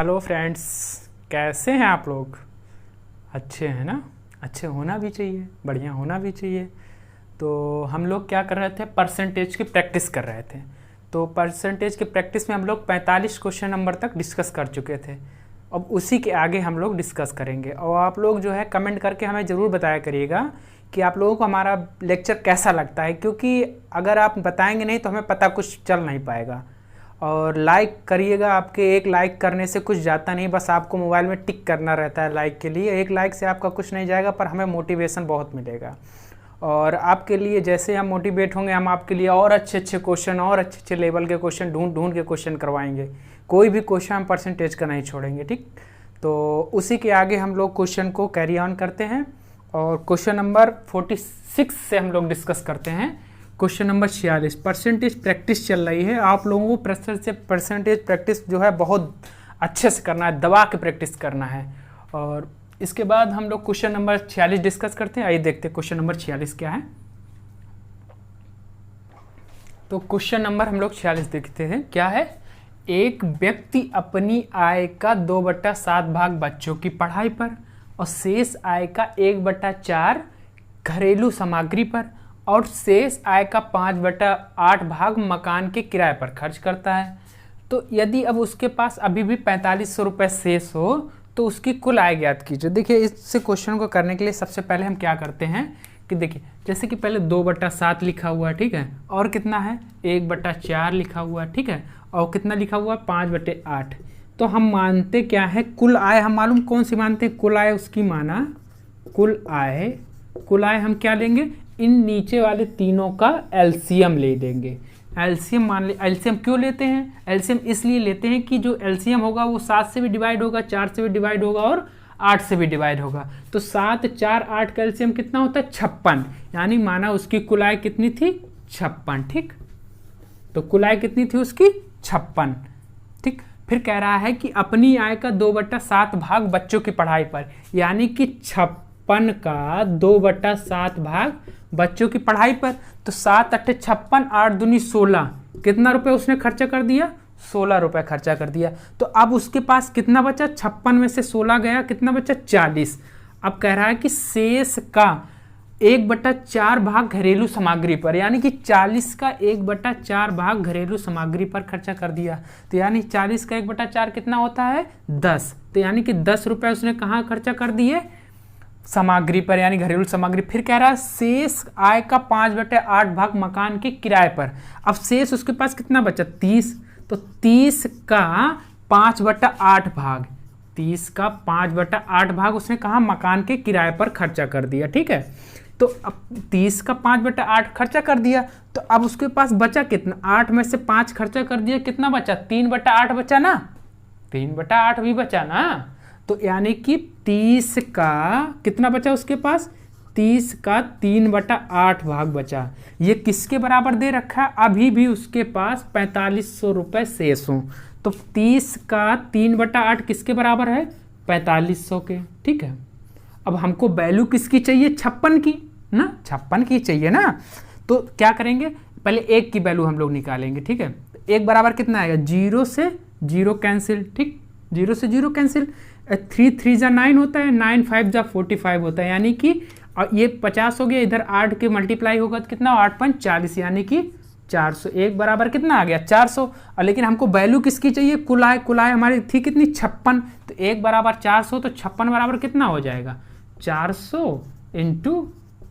Hello friends, कैसे हैं आप लोग? अच्छे हैं ना? अच्छे होना भी चाहिए, बढ़िया होना भी चाहिए। तो हम लोग क्या कर रहे थे, परसेंटेज की प्रैक्टिस कर रहे थे। तो परसेंटेज की प्रैक्टिस में हम लोग 45 क्वेश्चन नंबर तक डिस्कस कर चुके थे। अब उसी के आगे हम लोग डिस्कस करेंगे। और आप लोग जो है कमेंट करके हमें ज़रूर बताया करिएगा कि आप लोगों को हमारा लेक्चर कैसा लगता है, क्योंकि अगर आप बताएंगे नहीं तो हमें पता कुछ चल नहीं पाएगा। और लाइक करिएगा, आपके एक लाइक करने से कुछ जाता नहीं, बस आपको मोबाइल में टिक करना रहता है लाइक के लिए। एक लाइक से आपका कुछ नहीं जाएगा, पर हमें मोटिवेशन बहुत मिलेगा। और आपके लिए जैसे हम मोटिवेट होंगे, हम आपके लिए और अच्छे अच्छे क्वेश्चन और अच्छे अच्छे लेवल के क्वेश्चन ढूंढ ढूंढ के क्वेश्चन करवाएंगे। कोई भी क्वेश्चन हम परसेंटेज का नहीं छोड़ेंगे, ठीक? तो उसी के आगे हम लोग क्वेश्चन को कैरी ऑन करते हैं और क्वेश्चन नंबर 46 से हम लोग डिस्कस करते हैं। क्वेश्चन नंबर 46, परसेंटेज प्रैक्टिस चल रही है। आप लोगों को परसेंटेज प्रैक्टिस जो है बहुत अच्छे से करना है, दबा के प्रैक्टिस करना है। और इसके बाद हम लोग क्वेश्चन नंबर 46 डिस्कस करते हैं। आइए देखते हैं क्वेश्चन नंबर 46 क्या है। तो क्वेश्चन नंबर हम लोग 46 देखते हैं क्या है। एक व्यक्ति अपनी आय का 2/7 भाग बच्चों की पढ़ाई पर और शेष आय का 1/4 घरेलू सामग्री पर और शेष आय का 5/8 भाग मकान के किराए पर खर्च करता है। तो यदि अब उसके पास अभी भी 4500 रुपये शेष हो तो उसकी कुल आय ज्ञात कीजिए। देखिए, इस क्वेश्चन को करने के लिए सबसे पहले हम क्या करते हैं कि देखिए, जैसे कि पहले 2/7 लिखा हुआ है, ठीक है, और कितना है 1/4 लिखा हुआ है, ठीक है, और कितना लिखा हुआ है 5/8। तो हम मानते क्या है, कुल आय हम मालूम कौन सी मानते हैं, कुल आय उसकी माना कुल आय हम क्या लेंगे, इन नीचे वाले तीनों का एलसीएम ले लेंगे। एलसीएम मान ले, एलसीएम क्यों लेते हैं, एलसीएम इसलिए लेते हैं कि जो एलसीएम होगा वो 7 से भी डिवाइड होगा, 4 से भी डिवाइड होगा और 8 से भी डिवाइड होगा। तो 7, 4, 8 का एलसीएम कितना होता है 56, यानी माना उसकी कुल आय कितनी थी 56, ठीक। तो कुल आय कितनी थी उसकी 56, ठीक। फिर कह रहा है कि अपनी आय का 2/7 भाग बच्चों की पढ़ाई पर, यानी कि 56 का 2/7 भाग बच्चों की पढ़ाई पर। तो 7 8 56, 8 दूनी 16, कितना रुपए उसने खर्चा कर दिया, 16 रुपए खर्चा कर दिया। तो अब उसके पास कितना बचा, 56 में से 16 गया, कितना बचा 40। अब कह रहा है कि शेष का 1/4 भाग घरेलू सामग्री पर, यानी कि 40 का 1/4 भाग घरेलू सामग्री पर खर्चा कर दिया। तो यानी 40 का 1/4 कितना होता है 10। तो यानी कि 10 रुपए उसने कहाँ खर्चा कर दिए, सामग्री पर, यानी घरेलू सामग्री। फिर कह रहा है शेष आय का 5/8 भाग मकान के किराए पर। अब शेष उसके पास कितना बचा 30। तो 30 का 5/8 भाग, 30 का 5/8 भाग उसने कहा मकान के किराए पर खर्चा कर दिया, ठीक है। तो अब 30 का 5/8 खर्चा कर दिया। तो अब उसके पास बचा कितना, 8 में से 5 खर्चा कर दिया, कितना बचा 3/8 बचा ना, 3/8 भी बचा ना। तो यानी कि 30 का कितना बचा उसके पास, 30 का 3/8 भाग बचा। ये किसके बराबर दे रखा है, अभी भी उसके पास 4500 रुपये शेष हों। तो 30 का 3/8 किसके बराबर है, 4500 के, ठीक है। अब हमको वैल्यू किसकी चाहिए, 56 की ना, 56 की चाहिए ना। तो क्या करेंगे, पहले 1 की वैल्यू हम लोग निकालेंगे, ठीक है। 1 बराबर कितना आएगा, 0 से 0 कैंसिल, ठीक, 0 से 0 कैंसिल। 3 3 जा 9 होता है, 9 5 जा 45 होता है, यानी कि ये 50 हो गया, इधर 8 के मल्टीप्लाई होगा तो कितना 8 5 40, यानी कि 400। 1 बराबर कितना आ गया 400। और लेकिन हमको वैल्यू किसकी चाहिए, कुल आय हमारी थी कितनी 56। तो 1 बराबर 400, तो 56 बराबर कितना हो जाएगा 400 ×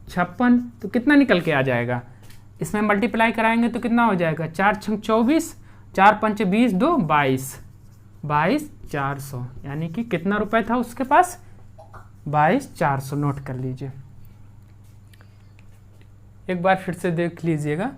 56। तो कितना निकल के आ जाएगा, इसमें मल्टीप्लाई कराएंगे तो कितना हो जाएगा 4 6 24, 4 5 20, 2 22, 22,400, यानी कि कितना रुपए था उसके पास 22,400। नोट कर लीजिए, एक बार फिर से देख लीजिएगा,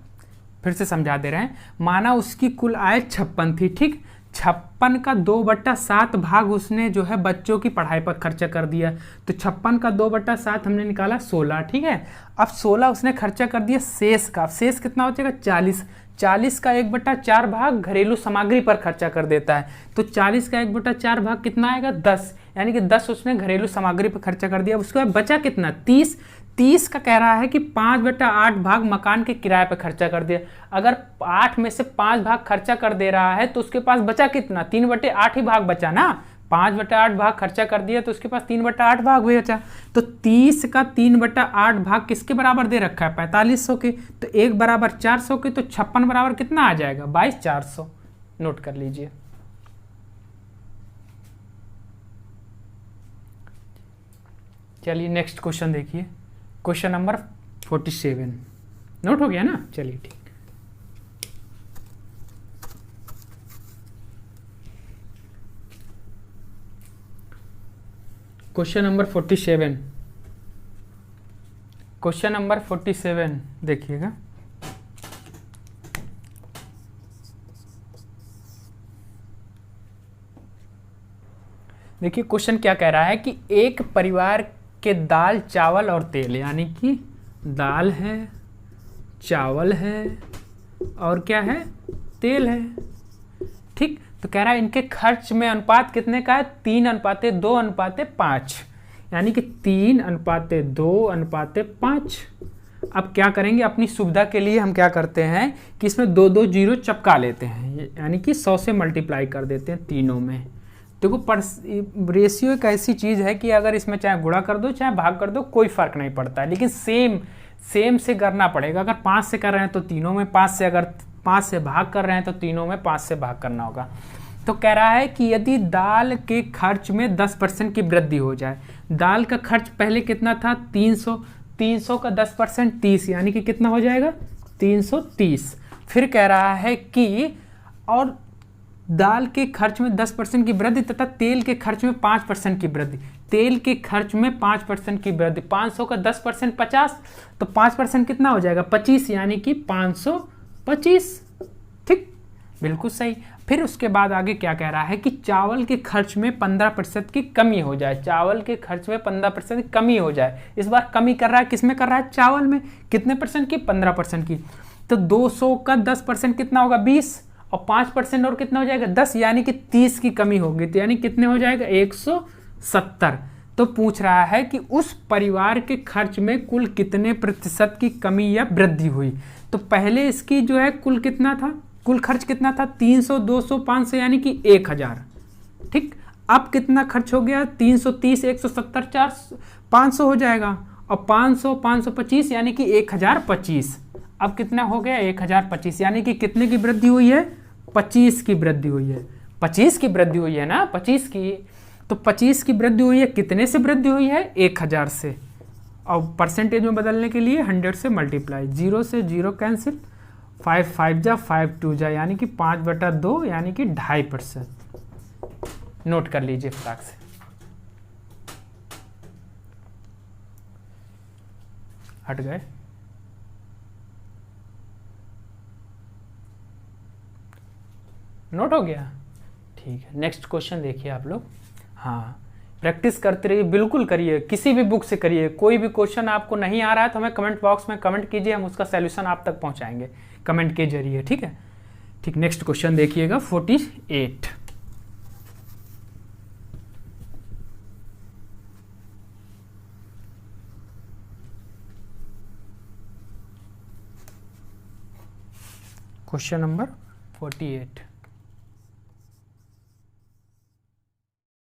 फिर से समझा दे रहे हैं। माना उसकी कुल आय 56 थी, ठीक। 56 का 2/7 भाग उसने जो है बच्चों की पढ़ाई पर खर्चा कर दिया। तो 56 का 2/7 हमने निकाला 16, ठीक है। अब 16 उसने खर्चा कर दिया शेष का, शेष कितना हो जाएगा 40। 40 का 1/4 भाग घरेलू सामग्री पर खर्चा कर देता है। तो 40 का 1/4 भाग कितना आएगा 10, यानी कि 10 उसने घरेलू सामग्री पर खर्चा कर दिया। उसके बाद बचा कितना 30। 30 का कह रहा है कि 5/8 भाग मकान के किराए पे खर्चा कर दिया। अगर 8 में से 5 भाग खर्चा कर दे रहा है तो उसके पास बचा कितना, 3/8 ही भाग बचा ना। 5/8 भाग खर्चा कर दिया तो उसके पास 3/8 भाग भी बचा। तो 30 का 3/8 भाग किसके बराबर दे रखा है, 4500 के। तो 1 बराबर 400 के, तो 56 बराबर कितना आ जाएगा, 22,400। नोट कर लीजिए। चलिए नेक्स्ट क्वेश्चन देखिए, क्वेश्चन नंबर 47। नोट हो गया ना, चलिए ठीक। क्वेश्चन नंबर 47, क्वेश्चन नंबर 47 देखिएगा। देखिए क्वेश्चन क्या कह रहा है कि एक परिवार के दाल, चावल और तेल, यानी कि दाल है, चावल है और क्या है, तेल है। ठीक, तो कह रहा है इनके खर्च में अनुपात कितने का है, 3:2:5, यानी कि 3:2:5। अब क्या करेंगे, अपनी सुविधा के लिए हम क्या करते हैं कि इसमें 2 जीरो चपका लेते हैं, यानी कि 100 से मल्टीप्लाई कर देते हैं तीनों में। देखो रेशियो एक ऐसी चीज़ है कि अगर इसमें चाहे गुणा कर दो चाहे भाग कर दो कोई फर्क नहीं पड़ता है, लेकिन सेम से करना पड़ेगा। अगर 5 से कर रहे हैं तो तीनों में 5 से, अगर 5 से भाग कर रहे हैं तो तीनों में 5 से भाग करना होगा। तो कह रहा है कि यदि दाल के खर्च में 10% की वृद्धि हो जाए, दाल का खर्च पहले कितना था, 300 का 10% 30, यानी कि कितना हो जाएगा, 330। फिर कह रहा है कि और दाल के खर्च में 10% की वृद्धि तथा तेल के खर्च में 5% की वृद्धि। तेल के खर्च में 5% की वृद्धि, 500 का 10% 50, तो 5% कितना हो जाएगा, 25, यानी कि 525। ठीक, बिल्कुल सही। फिर उसके बाद आगे क्या कह रहा है कि चावल के खर्च में 15% की कमी हो जाए, चावल के खर्च में 15% की कमी हो जाए। इस बार कमी कर रहा है, किसमें कर रहा है, चावल में। कितने परसेंट की, 15% की। तो 200 का 10% कितना होगा, 20, और 5% और कितना हो जाएगा, 10, यानी कि 30 की कमी होगी। तो यानी कितने हो जाएगा, 170। तो पूछ रहा है कि उस परिवार के खर्च में कुल कितने प्रतिशत की कमी या वृद्धि हुई। तो पहले इसकी जो है कुल कितना था, कुल खर्च कितना था, 300, 200, 500, यानी कि 1000। ठीक, अब कितना खर्च हो गया, 330, 170, 400, 500 हो जाएगा, और 500, 525, यानी कि 1025। अब कितना हो गया, 1025, यानी कि कितने की वृद्धि हुई है, 25 की वृद्धि हुई है। 25 की वृद्धि हुई है ना, 25 की। तो 25 की वृद्धि हुई है, कितने से वृद्धि हुई है, 1000 से। और परसेंटेज में बदलने के लिए 100 से मल्टीप्लाई, 0 से 0 कैंसिल, 5 5 जा, 5 2 जा, यानी कि 5/2, यानी कि 2.5%। नोट कर लीजिए फटाक से। हट गए। नोट हो गया, ठीक है। नेक्स्ट क्वेश्चन देखिए आप लोग। हाँ, प्रैक्टिस करते रहिए, बिल्कुल करिए, किसी भी बुक से करिए। कोई भी क्वेश्चन आपको नहीं आ रहा है तो हमें कमेंट बॉक्स में कमेंट कीजिए, हम उसका सॉल्यूशन आप तक पहुंचाएंगे कमेंट के जरिए, ठीक है। ठीक, नेक्स्ट क्वेश्चन देखिएगा 48। Question number 48।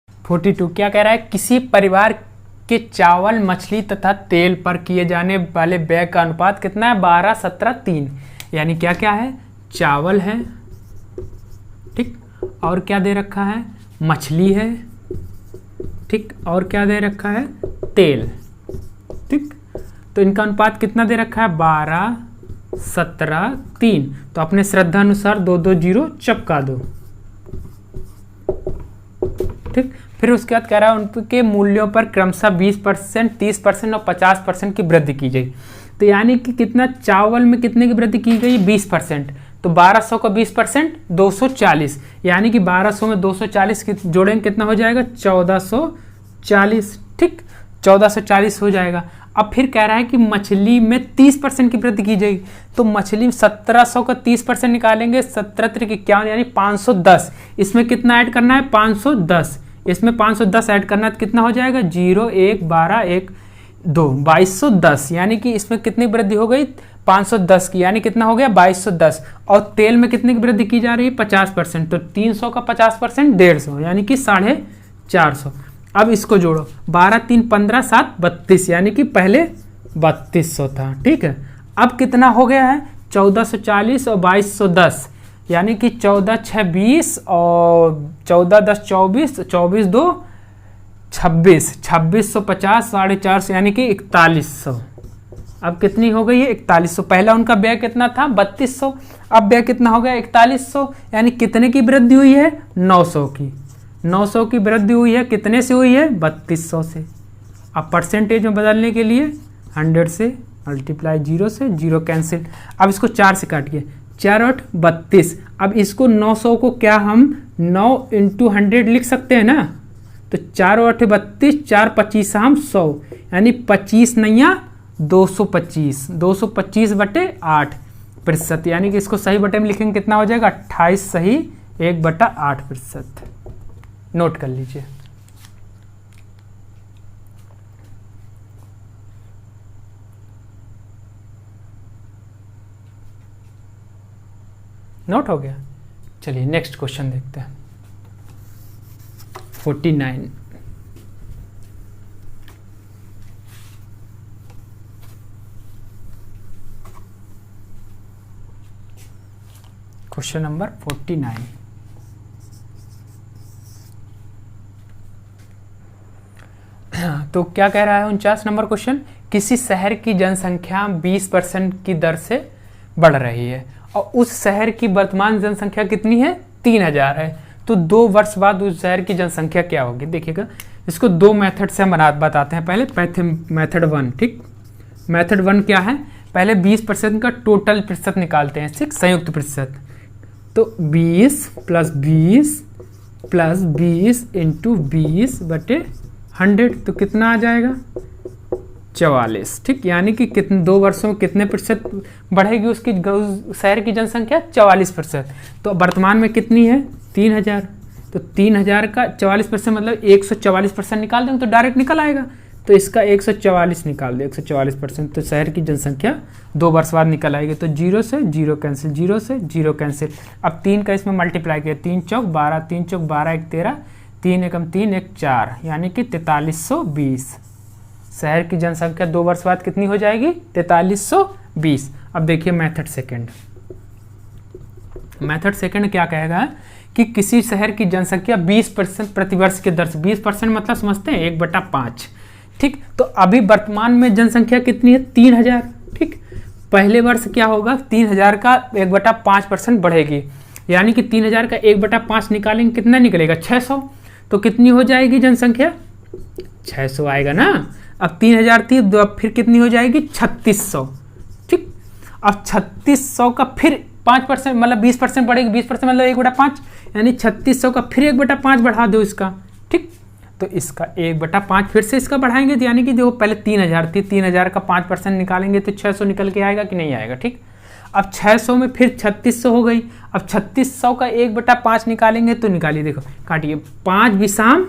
42 क्या कह रहा है, किसी परिवार के चावल, मछली तथा तेल पर किए जाने वाले व्यय का अनुपात कितना है, 12, 17, 3। यानी क्या क्या है, चावल है, ठीक, और क्या दे रखा है, मछली है, ठीक, और क्या दे रखा है, तेल, ठीक। तो इनका अनुपात कितना दे रखा है, 12, 17, 3। तो अपने श्रद्धा अनुसार 2 जीरो चपका दो, ठीक। फिर उसके बाद कह रहा है उनके मूल्यों पर क्रमशः 20%, 30% और 50% की वृद्धि की गई। तो यानी कि कितना, चावल में कितने की वृद्धि की गई, 20%। तो 1200 का 20%, 240, यानी कि 1200 में 240 की जोड़ेंगे कितना हो जाएगा, 1440, ठीक, 1440 हो जाएगा। अब फिर कह रहा है कि मछली में 30% की वृद्धि की जाएगी। तो मछली 1700 का 30% निकालेंगे, 17×51, यानी 510। इसमें कितना ऐड करना है, 510। इसमें 510 ऐड करना है तो कितना हो जाएगा, 0, 1, 12, 1, 2 2210, यानी कि इसमें कितनी वृद्धि हो गई 510 की, यानी कितना हो गया 2210। और तेल में कितने की वृद्धि की जा रही है 50%, तो 300 का 50% 150, यानी कि 450। अब इसको जोड़ो, 12 3 15 7 32, यानी कि पहले 3200 था। ठीक है, अब कितना हो गया है 1440 और 2210, यानी कि 14 6 20 और 14 10 24, 24 2 26, 2650 450, यानी कि 4100। अब कितनी हो गई है 4100। पहला उनका व्यय कितना था 3200, अब व्यय कितना हो गया 4100, यानी कितने की वृद्धि हुई है 900 की। 900 की वृद्धि हुई है, कितने से हुई है 3200 से। अब परसेंटेज में बदलने के लिए 100 से मल्टीप्लाई 0 से, 0 कैंसिल। अब इसको 4 से काटिए, 4 8 32। अब इसको 900 को क्या हम 9 × 100 लिख सकते हैं ना, तो 4 8 32, 4 25 हम 100, यानी 25 नैया 225, 225/8%, यानी कि इसको सही बटे में लिखेंगे कितना हो जाएगा 28 सही 1/8%। नोट कर लीजिए। नोट हो गया। चलिए नेक्स्ट क्वेश्चन देखते हैं। 49। Question number 49। तो क्या कह रहा है 49 नंबर क्वेश्चन, किसी शहर की जनसंख्या 20% की दर से बढ़ रही है और उस शहर की वर्तमान जनसंख्या कितनी है 3000 है, तो 2 वर्ष बाद उस शहर की जनसंख्या क्या होगी। देखिएगा, इसको 2 मेथड से हम बताते हैं। पहले मेथड 1, ठीक। मेथड 1 क्या है, पहले 20% का टोटल प्रतिशत निकालते हैं, ठीक, संयुक्त प्रतिशत। तो 20 + 20 + 20 × 20/100, तो कितना आ जाएगा 44, ठीक। यानी कि कितने 2 वर्षों में कितने प्रतिशत बढ़ेगी उसकी शहर की जनसंख्या 44%। तो वर्तमान में कितनी है 3000, तो 3000 का 44% मतलब 144% निकाल देंगे तो डायरेक्ट निकल आएगा। तो इसका 144 निकाल दे, 144%, तो शहर की जनसंख्या 2 वर्ष बाद निकल आएगी। तो 0 से 0 कैंसिल, 0 से 0 कैंसिल। अब 3 का इसमें मल्टीप्लाई किया, 3 चौक 12, 3 चौक 12 1 13, 3 एकम 3 1 4, यानी कि 4320। शहर की जनसंख्या 2 वर्ष बाद कितनी हो जाएगी 4320। अब देखिए मेथड सेकंड। मेथड सेकंड क्या कहेगा कि किसी शहर की जनसंख्या 20% प्रतिवर्ष के दर से, 20% मतलब समझते हैं 1/5, ठीक। तो अभी वर्तमान में जनसंख्या कितनी है 3000, ठीक। पहले वर्ष क्या होगा 3000 का 1/5% बढ़ेगी, यानी कि 3000 का 1/5 निकालेंगे, कितना निकलेगा 600। तो कितनी हो जाएगी जनसंख्या 600 आएगा ना। अब 3000 थी, अब फिर कितनी हो जाएगी 3600, ठीक। अब 3600 का फिर 5% मतलब 20% बढ़ेगी, 20% मतलब 1/5, यानी 3600 का फिर 1/5 बढ़ा दो इसका, ठीक। तो इसका 1/5 फिर से इसका बढ़ाएंगे, यानी कि जो पहले 3000 थी, 3000 का 5% निकालेंगे तो 600 निकल के आएगा कि नहीं आएगा, ठीक। अब 600 में फिर 3600 हो गई। अब 3600 का 1/5 निकालेंगे तो निकालिए, देखो काटिए, 5 विषम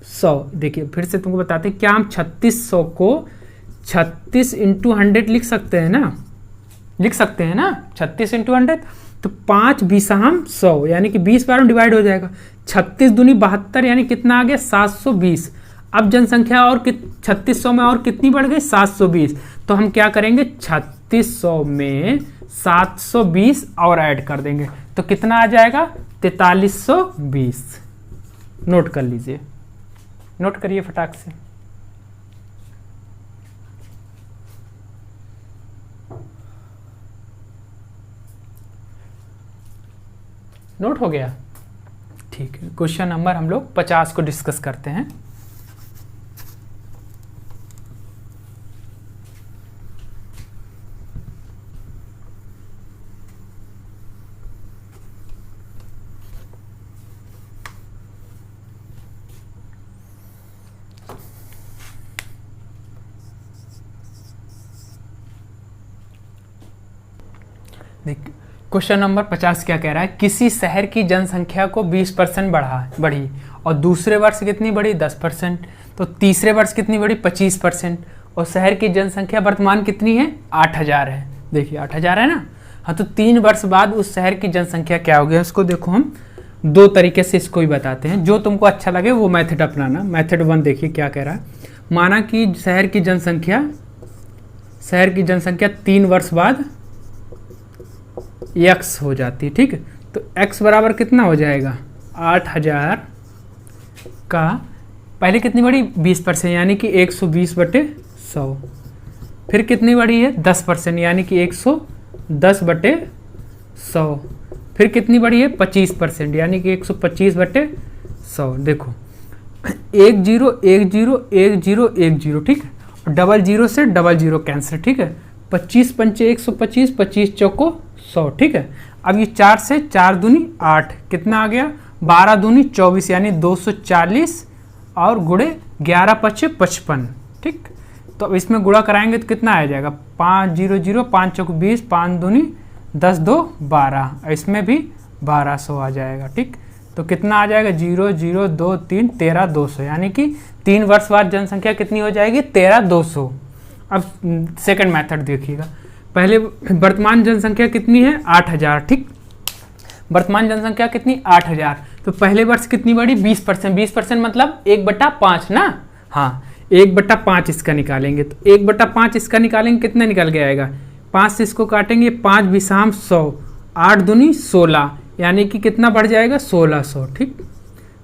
100। देखिए फिर से तुमको बताते हैं, क्या हम 3600 को 36 × 100 लिख सकते हैं ना, लिख सकते हैं ना 36 × 100। तो 5 विषम 100, यानी कि 20 बार में डिवाइड हो जाएगा। 36 दूनी 72, यानी कितना आ गया 720। अब जनसंख्या और 3600 में और कितनी बढ़ गई 720। तो हम क्या करेंगे 3600 में 720 और ऐड कर देंगे, तो कितना आ जाएगा 4320। नोट कर लीजिए, नोट करिए फटाक से। नोट हो गया, ठीक है। क्वेश्चन नंबर हम लोग 50 को डिस्कस करते हैं। देखिए क्वेश्चन नंबर 50 क्या कह रहा है, किसी शहर की जनसंख्या को 20% बढ़ी और दूसरे वर्ष कितनी बढ़ी 10%, तो तीसरे वर्ष कितनी बढ़ी 25%, और शहर की जनसंख्या वर्तमान कितनी है, 8000 है। देखिए 8000 है ना। हाँ, तो 3 वर्ष बाद उस शहर की जनसंख्या क्या हो गया, उसको देखो हम 2 तरीके से इसको ही बताते हैं, जो तुमको अच्छा लगे वो मेथड अपनाना। मेथड 1 देखिए क्या कह रहा है। माना कि शहर की जनसंख्या 3 वर्ष बाद x हो जाती है, ठीक है। तो x बराबर कितना हो जाएगा, 8000 का पहले कितनी बढ़ी, 20%, यानी कि 120/100। फिर कितनी बढ़ी है, 10%, यानी कि 110/100। फिर कितनी बढ़ी है, 25%, यानी कि 125/100। देखो 1 0 1 0 1 0 1 0, ठीक है। और 00 से 00 कैंसिल, ठीक है। 25 पंचे 125, 25 चौको 100, ठीक है। अब ये 4 से 4 दूनी 8, कितना आ गया, 12 दूनी 24, यानी 240 और गुणे 11 पचे 55, ठीक। तो अब इसमें गुणा कराएंगे तो कितना आ जाएगा, 5 0 0 5 चौक 20, 5 दूनी 10 2 12, इसमें भी 1200 आ जाएगा, ठीक। तो कितना आ जाएगा, 0 0 2 3 13200, यानी कि 3 वर्ष बाद जनसंख्या कितनी हो जाएगी, 13200। अब सेकंड मेथड देखिएगा। पहले वर्तमान जनसंख्या कितनी है, 8000, ठीक। वर्तमान जनसंख्या कितनी, 8000। तो पहले वर्ष कितनी बढ़ी, 20%। 20% मतलब 1/5 ना। हाँ, 1/5 इसका निकालेंगे, तो 1/5 इसका निकालेंगे, कितना निकल के आएगा, 5 से इसको काटेंगे, 5 बिसाम 100, 8 दूनी 16, यानी कि कितना बढ़ जाएगा, 1600, ठीक।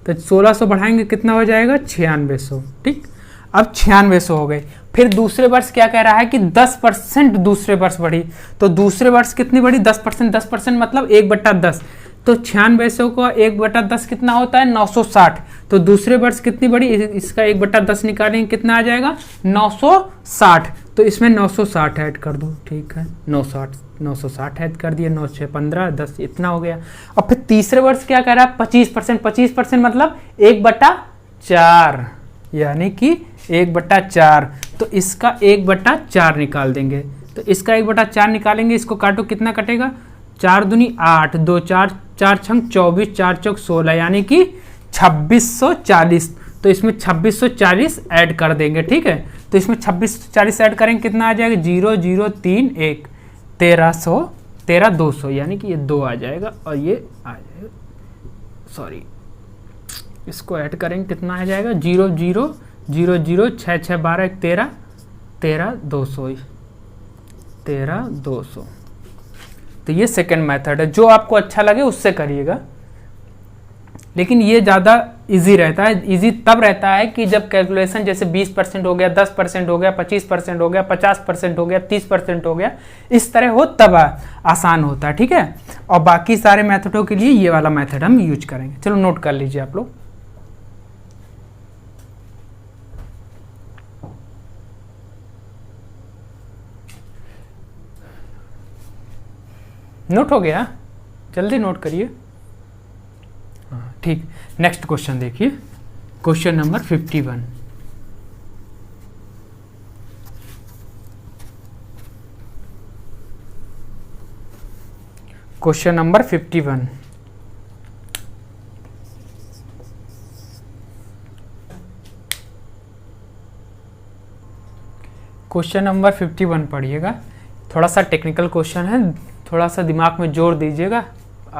तो 1600 बढ़ाएंगे कितना हो जाएगा, 9600, ठीक। अब 9600 हो गए। फिर दूसरे वर्ष क्या कह रहा है कि 10% दूसरे वर्ष बढ़ी। तो दूसरे वर्ष कितनी बढ़ी, 10%। 10% मतलब 1/10। तो 9600 का 1/10 कितना होता है, 960। तो दूसरे वर्ष कितनी बढ़ी, इसका 1/10 निकालेंगे, कितना आ जाएगा, 960। तो इसमें 960 ऐड कर दो, ठीक है। 960 ऐड कर दिए, 9 6 15 10, इतना हो गया। और फिर तीसरे वर्ष क्या कह रहा है, 25%। 25% मतलब 1/4, यानी कि 1/4। तो इसका 1/4 निकाल देंगे। तो इसका 1/4 निकालेंगे, इसको काटो, कितना कटेगा, 4 दूनी 8, 2 4 4 छंग 24, 4 चौक 16, यानी कि 2640। तो इसमें 2640 ऐड कर देंगे, ठीक है। तो इसमें 2640 ऐड करेंगे, कितना आ जाएगा, 0 0 3 1 13200, यानी कि ये 2 आ जाएगा और ये आ जाएगा, सॉरी, इसको ऐड करेंगे, कितना आ जाएगा, 0 0 0 0 6 6 12 13 13200। तो ये सेकंड मेथड है, जो आपको अच्छा लगे उससे करिएगा। लेकिन ये ज़्यादा इजी रहता है। इजी तब रहता है कि जब कैलकुलेशन जैसे 20% हो गया, 10% हो गया, 25% हो गया, 50% हो गया, 30% हो गया, इस तरह हो तब आसान होता है, ठीक है। और बाकी सारे मेथडों के लिए ये वाला मेथड हम यूज करेंगे। चलो नोट कर लीजिए आप लोग। नोट हो गया, जल्दी नोट करिए। हाँ ठीक, नेक्स्ट क्वेश्चन देखिए, question number 51। Question number 51। Question number 51 पढ़िएगा। थोड़ा सा टेक्निकल क्वेश्चन है, थोड़ा सा दिमाग में जोर दीजिएगा,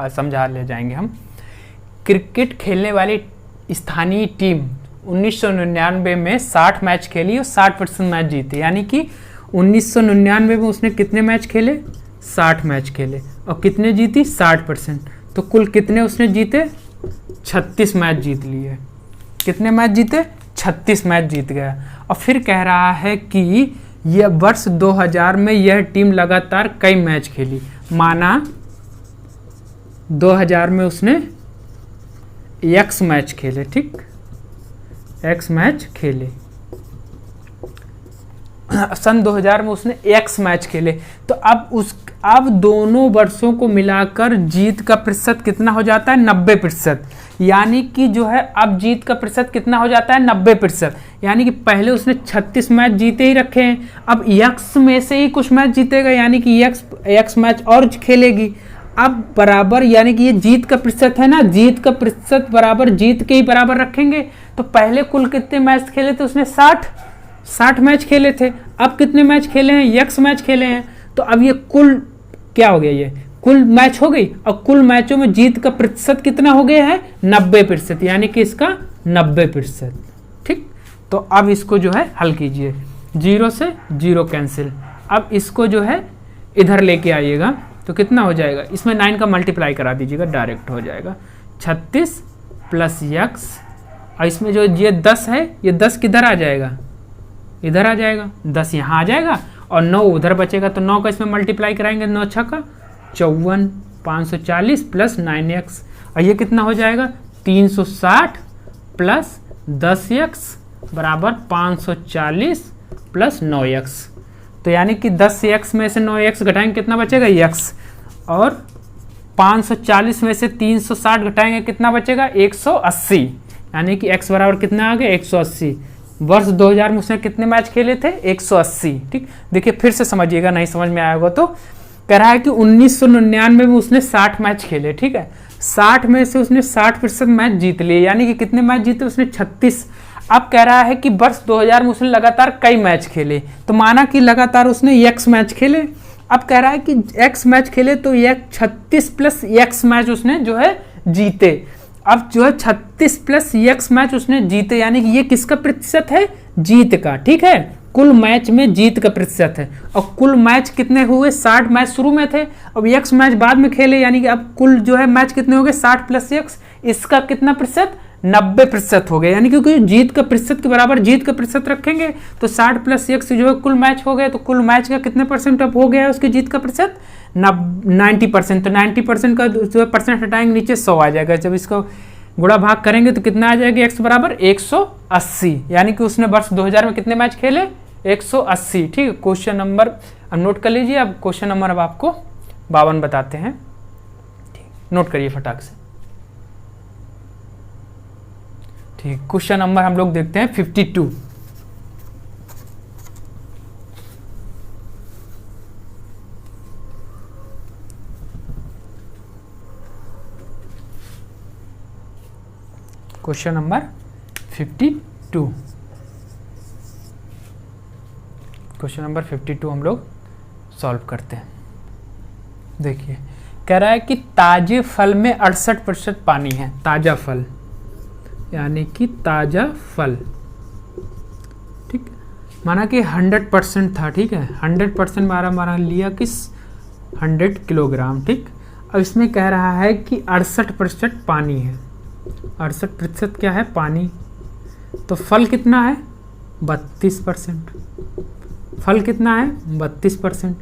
समझा ले जाएंगे हम। क्रिकेट खेलने वाली स्थानीय टीम 1999 में 60 मैच खेली और 60% मैच जीती, यानी कि 1999 में उसने कितने मैच खेले, 60 मैच खेले, और कितने जीती, 60%। तो कुल कितने उसने जीते, 36 मैच जीत लिए। कितने मैच जीते, 36 मैच जीत गया। और फिर कह रहा है कि यह वर्ष 2000 में यह टीम लगातार कई मैच खेली। माना 2000 में उसने x मैच खेले, ठीक, x मैच खेले। सन 2000 में उसने x मैच खेले। तो अब दोनों वर्षों को मिलाकर जीत का प्रतिशत कितना हो जाता है, 90%। यानी कि जो है अब जीत का प्रतिशत कितना हो जाता है, 90%। यानी कि पहले उसने 36 मैच जीते ही रखे हैं, अब x में से ही कुछ मैच जीतेगा, यानी कि x मैच और खेलेगी। अब बराबर, यानी कि ये जीत का प्रतिशत है ना, जीत का प्रतिशत बराबर जीत के ही बराबर रखेंगे। तो पहले कुल कितने मैच खेले थे उसने, 60 60 मैच खेले थे, अब कितने मैच खेले हैं, x मैच खेले हैं। तो अब ये कुल क्या हो गया, ये कुल मैच हो गई, और कुल मैचों में जीत का प्रतिशत कितना हो गया है, 90%, यानी कि इसका 90%। ठीक, तो अब इसको जो है हल कीजिए, 0 से 0 कैंसिल। अब इसको जो है इधर लेके आइएगा तो कितना हो जाएगा, इसमें 9 का मल्टीप्लाई करा दीजिएगा, डायरेक्ट हो जाएगा 36 प्लस x, और इसमें जो ये 10 है, ये 10 किधर आ जाएगा, इधर आ जाएगा, 10 यहाँ आ जाएगा और 9 उधर बचेगा, तो 9 का इसमें मल्टीप्लाई कराएंगे, 9 6 का 54, 540 प्लस 9x, और ये कितना हो जाएगा 360 प्लस 10x बराबर 540 प्लस 9x। तो यानी कि 10x में से 9x घटाएंगे कितना बचेगा x, और 540 में से 360 घटाएंगे कितना बचेगा 180, यानी कि x बराबर कितना आ गया 180। वर्ष 2000 में उसने कितने मैच खेले थे 180। ठीक, देखिए फिर से समझिएगा, नहीं समझ में आएगा तो कह रहा है कि 1999 में उसने 60 मैच खेले। ठीक है, 60 में से उसने 60% मैच जीत लिए, यानी कि कितने मैच जीते उसने 36। अब कह रहा है कि वर्ष 2000 में उसने लगातार कई मैच खेले, तो माना कि लगातार उसने x मैच खेले। अब कह रहा है कि x मैच खेले तो ये 36 प्लस x मैच उसने जो है जीते। अब जो है 36 प्लस x मैच उसने जीते, यानी कि ये किसका प्रतिशत है, जीत का। ठीक है, कुल मैच में जीत का प्रतिशत है, और कुल मैच कितने हुए 60 मैच शुरू में थे, अब x मैच बाद में खेले, यानी कि अब कुल जो है मैच कितने हो गए 60 प्लस x, इसका कितना प्रतिशत 90% हो गया, यानी क्योंकि जीत का प्रतिशत के बराबर जीत का प्रतिशत रखेंगे तो 60 प्लस x जो है कुल मैच हो गए, तो कुल मैच का कितने परसेंट अब हो गया है उसकी जीत का प्रतिशत 90%। तो 90% का जो है परसेंट हटाएंगे नीचे 100 आ जाएगा, जब इसको गुणा भाग करेंगे तो कितना आ जाएगा x बराबर 180, यानी कि उसने वर्ष 2000 में कितने मैच खेले 180। ठीक है, क्वेश्चन नंबर अब नोट कर लीजिए। अब क्वेश्चन नंबर अब आपको 52 बताते हैं, ठीक नोट करिए फटाक से। ठीक, क्वेश्चन नंबर हम लोग देखते हैं 52। क्वेश्चन नंबर 52, क्वेश्चन नंबर 52 हम लोग सॉल्व करते हैं। देखिए कह रहा है कि ताजे फल में 68% पानी है, ताजा फल यानी कि ताजा फल। ठीक, माना कि 100% था। ठीक है, 100% मारा लिया किस 100 किलोग्राम। ठीक, अब इसमें कह रहा है कि 68% पानी है, 68% क्या है पानी, तो फल कितना है 32%, फल कितना है 32%।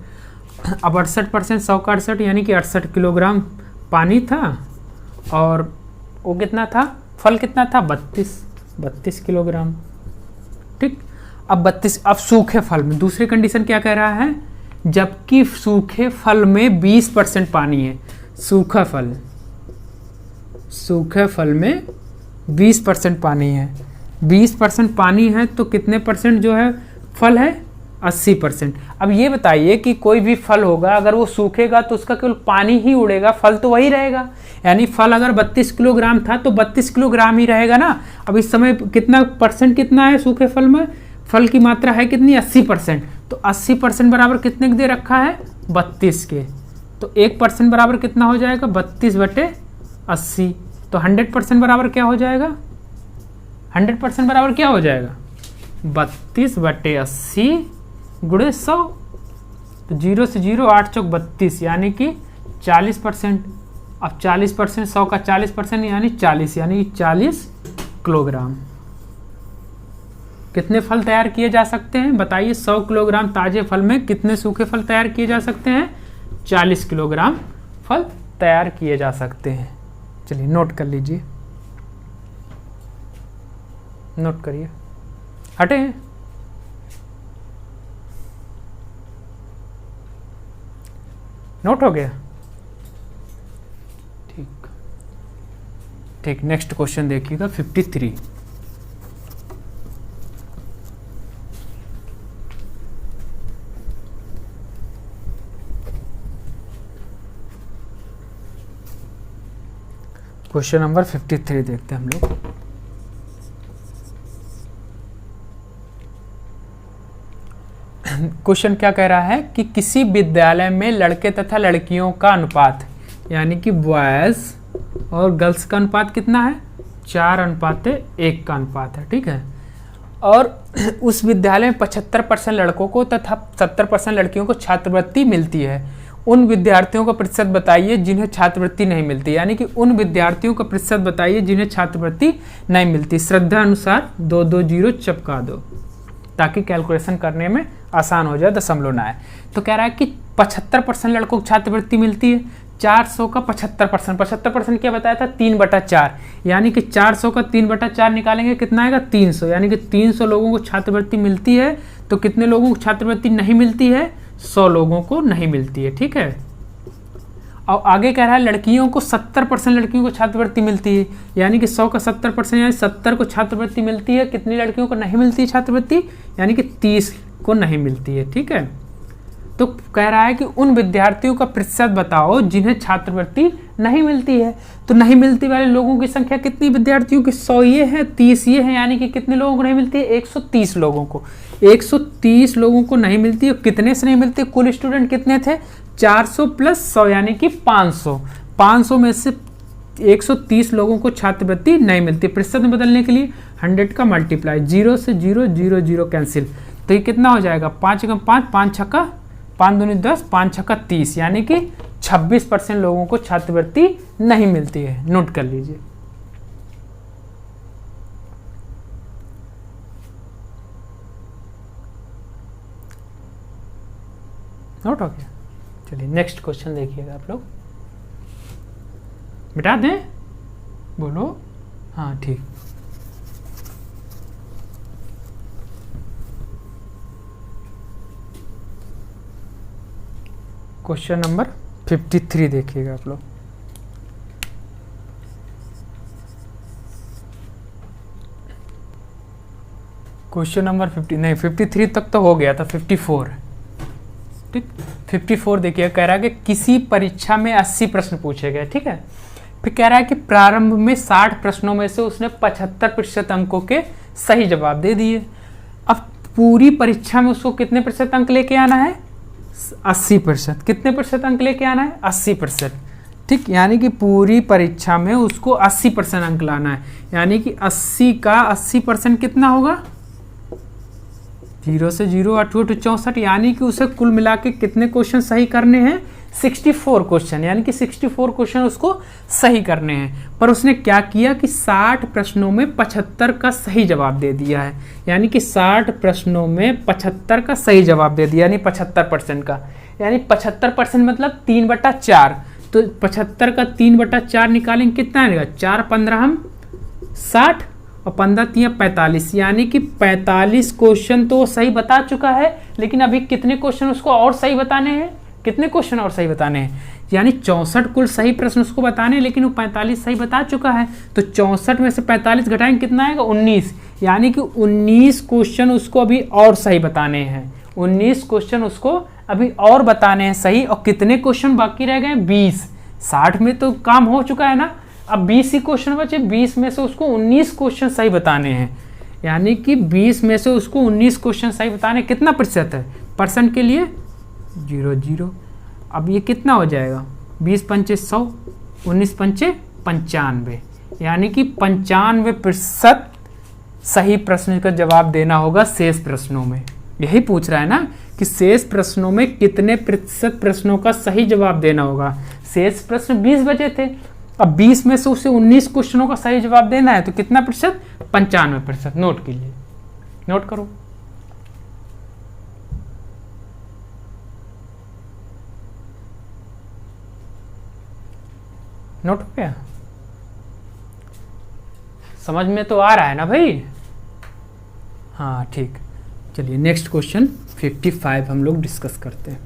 अब 68% 100 का 68 यानी कि 68 किलोग्राम पानी था, और वो कितना था फल कितना था 32 किलोग्राम। ठीक, अब 32, अब सूखे फल में दूसरी कंडीशन क्या कह रहा है, जबकि सूखे फल में 20% पानी है, सूखे फल में 20% पानी है, 20% पानी है तो कितने परसेंट जो है फल है 80%। अब ये बताइए कि कोई भी फल होगा अगर वो सूखेगा तो उसका केवल पानी ही उड़ेगा, फल तो वही रहेगा, यानी फल अगर 32 किलोग्राम था तो 32 किलोग्राम ही रहेगा ना। अब इस समय कितना परसेंट कितना है सूखे फल में, फल की मात्रा है कितनी 80%, तो 80% बराबर कितने के दे रखा है 32 के, तो 1% बराबर कितना हो जाएगा 32/80, तो 100% बराबर क्या हो जाएगा, 100% बराबर क्या हो जाएगा 32/80 गुणे 100, तो 0 से 0 8 चौक 32 यानी कि 40%। अब 40% 100 का 40% यानी 40, यानी 40 किलोग्राम। कितने फल तैयार किए जा सकते हैं बताइए, 100 किलोग्राम ताजे फल में कितने सूखे फल तैयार किए जा सकते हैं, 40 किलोग्राम फल तैयार किए जा सकते हैं। चलिए नोट कर लीजिए, नोट करिए, हटे हैं नोट हो गया। ठीक ठीक, नेक्स्ट क्वेश्चन देखिएगा 53। क्वेश्चन नंबर 53 देखते हैं हम लोग। क्वेश्चन क्या कह रहा है कि किसी विद्यालय में लड़के तथा लड़कियों का अनुपात, यानी कि बॉयज और गर्ल्स का अनुपात कितना है, 4:1 का अनुपात है, ठीक है। और उस विद्यालय में 75% लड़कों को तथा 70% लड़कियों को छात्रवृत्ति मिलती है। उन विद्यार्थियों का प्रतिशत बताइए जिन्हें छात्रवृत्ति नहीं मिलती, यानी कि उन विद्यार्थियों का प्रतिशत बताइए जिन्हें छात्रवृत्ति नहीं मिलती। श्रद्धा अनुसार 2 0 चिपका दो ताकि कैलकुलेशन करने में आसान हो जाए, दशमलव ना आए। तो कह रहा है कि 75% लड़कों को छात्रवृत्ति मिलती है, 400 का 75%, 75% क्या बताया था, 3/4, यानी कि 400 का 3/4 निकालेंगे कितना आएगा, 300, यानी कि 300 लोगों को छात्रवृत्ति मिलती है। तो कितने लोगों को छात्रवृत्ति नहीं मिलती है, 100 लोगों को नहीं मिलती है, ठीक है। और आगे कह रहा है लड़कियों को 70% लड़कियों को छात्रवृत्ति मिलती है, यानी कि 100 का 70%, यानी 70 को छात्रवृत्ति मिलती है। कितनी लड़कियों को नहीं मिलती है छात्रवृत्ति, यानी कि 30 को नहीं मिलती है, ठीक है। तो कह रहा है कि उन विद्यार्थियों का प्रतिशत बताओ जिन्हें छात्रवृत्ति नहीं मिलती है। तो नहीं मिलती वाले लोगों की संख्या कितनी, विद्यार्थियों की 100 ये है, 30 ये है, यानी कि कितने लोगों को नहीं मिलती है, 130 लोगों को। 130 लोगों को नहीं मिलती है। कितने से नहीं मिलती है, कुल स्टूडेंट कितने थे, 400 + 100 यानी कि 500। 500 में से 130 लोगों को छात्रवृत्ति नहीं मिलती। प्रतिशत में बदलने के लिए 100 का मल्टीप्लाई, 0 से 0 0 0 कैंसिल। तो ये कितना हो जाएगा, 5 × 5 5 6 5 दूनी 10 5 6 30, यानी कि 26% लोगों को छात्रवृत्ति नहीं मिलती है। नोट कर लीजिए। नोट हो गया। चलिए नेक्स्ट क्वेश्चन देखिएगा आप लोग। मिटा दें, बोलो, हाँ ठीक। क्वेश्चन नंबर 53 देखिएगा आप लोग। क्वेश्चन नंबर 53 तक तो हो गया था, 54, ठीक। 54 देखिए, कह रहा है कि किसी परीक्षा में 80 प्रश्न पूछे गए, ठीक है। फिर कह रहा है कि प्रारंभ में 60 प्रश्नों में से उसने 75% अंकों के सही जवाब दे दिए। अब पूरी परीक्षा में उसको कितने प्रतिशत अंक लेके आना है, 80%। कितने प्रतिशत अंक लेके आना है, 80%, ठीक। यानी कि पूरी परीक्षा में उसको 80% अंक लाना है, यानी कि 80 का 80% कितना होगा, 0 से 0 8 8 64, यानी कि उसे कुल मिला के कितने क्वेश्चन सही करने हैं, 64 क्वेश्चन, यानी कि 64 क्वेश्चन उसको सही करने हैं। पर उसने क्या किया कि 60 प्रश्नों में 75 का सही जवाब दे दिया है, यानी कि 60 प्रश्नों में 75 का सही जवाब दे दिया, यानी 75% का, यानी 75% मतलब 3/4। तो 75 का 3/4 निकालेंगे, कितना आएगा, 4 15 60 और 15 3 45, यानी कि 45 क्वेश्चन तो सही बता चुका है। लेकिन अभी कितने क्वेश्चन उसको और सही बताने हैं, कितने क्वेश्चन और सही बताने हैं, यानी 64 कुल सही प्रश्न उसको बताने हैं, लेकिन वो 45 सही बता चुका है। तो 64 में से 45 घटाएंगे, कितना आएगा, 19, यानी कि 19 क्वेश्चन उसको अभी और सही बताने हैं। 19 क्वेश्चन उसको अभी और बताने हैं सही। और कितने क्वेश्चन बाकी रह गए, 20। 60 में तो काम हो चुका है ना, अब 20 ही क्वेश्चन बचे। 20 में से उसको 19 क्वेश्चन सही बताने हैं, यानी कि 20 में से उसको 19 क्वेश्चन सही बताने। कितना प्रतिशत है, परसेंट के लिए 0 0। अब ये कितना हो जाएगा, 20 पंचे 100, 19 पंचे 95, यानी कि 95% सही प्रश्न का जवाब देना होगा शेष प्रश्नों में। यही पूछ रहा है ना कि शेष प्रश्नों में कितने प्रतिशत प्रश्नों का सही जवाब देना होगा। शेष प्रश्न 20 बचे थे, अब 20 में से उसे 19 क्वेश्चनों का सही जवाब देना है, तो कितना प्रतिशत, 95%। नोट कीजिए, नोट करो। नोट हो गया, समझ में तो आ रहा है ना भाई, हाँ ठीक। चलिए नेक्स्ट क्वेश्चन 55 हम लोग डिस्कस करते हैं।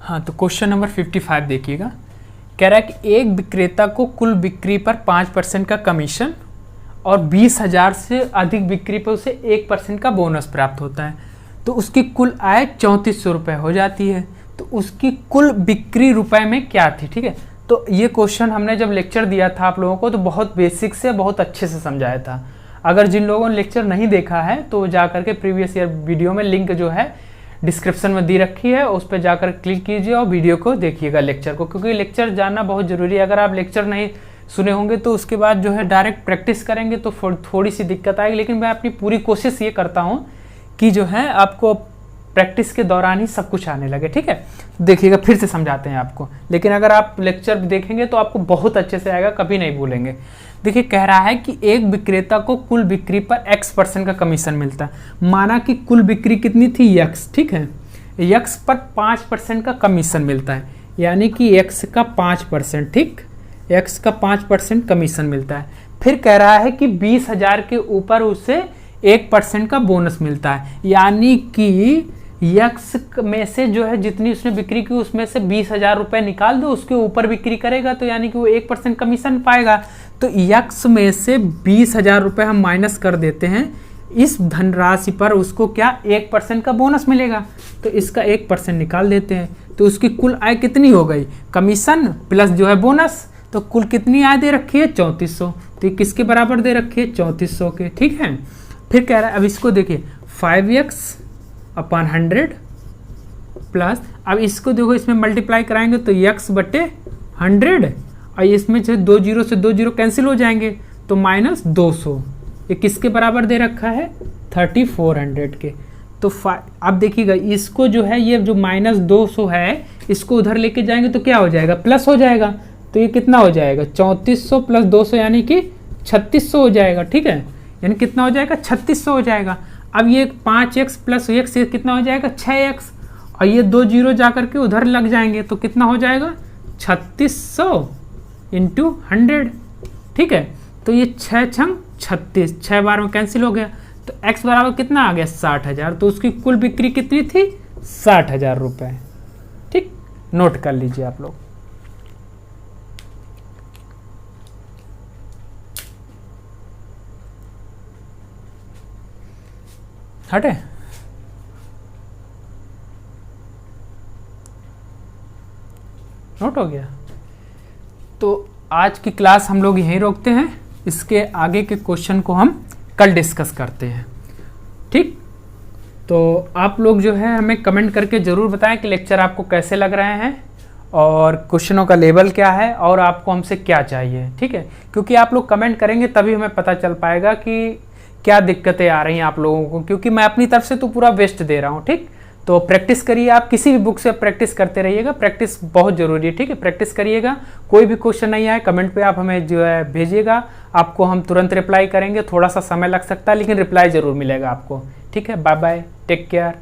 हाँ, तो क्वेश्चन नंबर 55 देखिएगा। कह रहा है कि एक विक्रेता को कुल बिक्री पर 5% का कमीशन और 20,000 से अधिक बिक्री पर उसे 1% का बोनस प्राप्त होता है। तो उसकी कुल आय 3400 रुपये हो जाती है। तो उसकी कुल बिक्री रुपए में क्या थी, ठीक है। तो ये क्वेश्चन हमने जब लेक्चर दिया था आप लोगों को तो बहुत बेसिक से बहुत अच्छे से समझाया था। अगर जिन लोगों ने लेक्चर नहीं देखा है तो जाकर के प्रीवियस ईयर वीडियो में लिंक जो है डिस्क्रिप्शन में दी रखी है, उस पर जाकर क्लिक कीजिए और वीडियो को देखिएगा लेक्चर को, क्योंकि लेक्चर जानना बहुत ज़रूरी है। अगर आप लेक्चर नहीं सुने होंगे तो उसके बाद जो है डायरेक्ट प्रैक्टिस करेंगे तो थोड़ी सी दिक्कत आएगी, लेकिन मैं अपनी पूरी कोशिश ये करता हूँ कि जो है आपको प्रैक्टिस के दौरान ही सब कुछ आने लगे, ठीक है। देखिएगा फिर से समझाते हैं आपको, लेकिन अगर आप लेक्चर देखेंगे तो आपको बहुत अच्छे से आएगा, कभी नहीं भूलेंगे। देखिए कह रहा है कि एक विक्रेता को कुल बिक्री पर X% का कमीशन मिलता है। माना कि कुल बिक्री कितनी थी X, ठीक है। X पर 5% का कमीशन मिलता है, यानी कि X का 5%, ठीक, X का 5% कमीशन मिलता है। फिर कह रहा है कि 20,000 के ऊपर उसे 1% का बोनस मिलता है, यानी कि X में से जो है जितनी उसने बिक्री की उसमें से 20,000 रुपये निकाल दो, उसके ऊपर बिक्री करेगा तो यानी कि वो 1% कमीशन पाएगा। तो X में से 20,000 रुपये हम माइनस कर देते हैं, इस धनराशि पर उसको क्या 1% का बोनस मिलेगा, तो इसका 1% निकाल देते हैं। तो उसकी कुल आय कितनी हो गई, कमीशन प्लस जो है बोनस, तो कुल कितनी आय दे रखी है 3400। तो ये किसके बराबर दे रखी है 3400 के, ठीक है। फिर कह रहा है अब इसको देखिए 5x/100 प्लस, अब इसको देखो इसमें मल्टीप्लाई कराएंगे तो x/100 और इसमें से 2 जीरो से 2 जीरो कैंसिल हो जाएंगे तो -200। ये किसके बराबर दे रखा है 3400 के। तो अब देखिएगा इसको जो है ये जो -200 है इसको उधर लेके जाएंगे तो क्या हो जाएगा, प्लस हो जाएगा। तो ये कितना हो जाएगा 3400 + 200 यानी कि 3600 हो जाएगा, ठीक है। यानी कितना हो जाएगा 3600 हो जाएगा। अब ये 5x + x ये कितना हो जाएगा 6x, और ये 2 जीरो जाकर के उधर लग जाएंगे तो कितना हो जाएगा 3600 × 100, ठीक है। तो ये 6 छंग 36, 6 बार में कैंसिल हो गया, तो x बराबर कितना आ गया 60,000। तो उसकी कुल बिक्री कितनी थी 60,000 रुपये, ठीक। नोट कर लीजिए आप लोग। हटे, नोट हो गया। तो आज की क्लास हम लोग यहीं रोकते हैं, इसके आगे के क्वेश्चन को हम कल डिस्कस करते हैं, ठीक। तो आप लोग जो है हमें कमेंट करके ज़रूर बताएं कि लेक्चर आपको कैसे लग रहे हैं और क्वेश्चनों का लेवल क्या है और आपको हमसे क्या चाहिए, ठीक है। क्योंकि आप लोग कमेंट करेंगे तभी हमें पता चल पाएगा कि क्या दिक्कतें आ रही हैं आप लोगों को, क्योंकि मैं अपनी तरफ से तो पूरा बेस्ट दे रहा हूँ, ठीक। तो प्रैक्टिस करिए, आप किसी भी बुक से प्रैक्टिस करते रहिएगा, प्रैक्टिस बहुत ज़रूरी है, ठीक है। प्रैक्टिस करिएगा, कोई भी क्वेश्चन नहीं आए कमेंट पे आप हमें जो है भेजिएगा, आपको हम तुरंत रिप्लाई करेंगे। थोड़ा सा समय लग सकता है लेकिन रिप्लाई ज़रूर मिलेगा आपको, ठीक है। Bye bye, take care.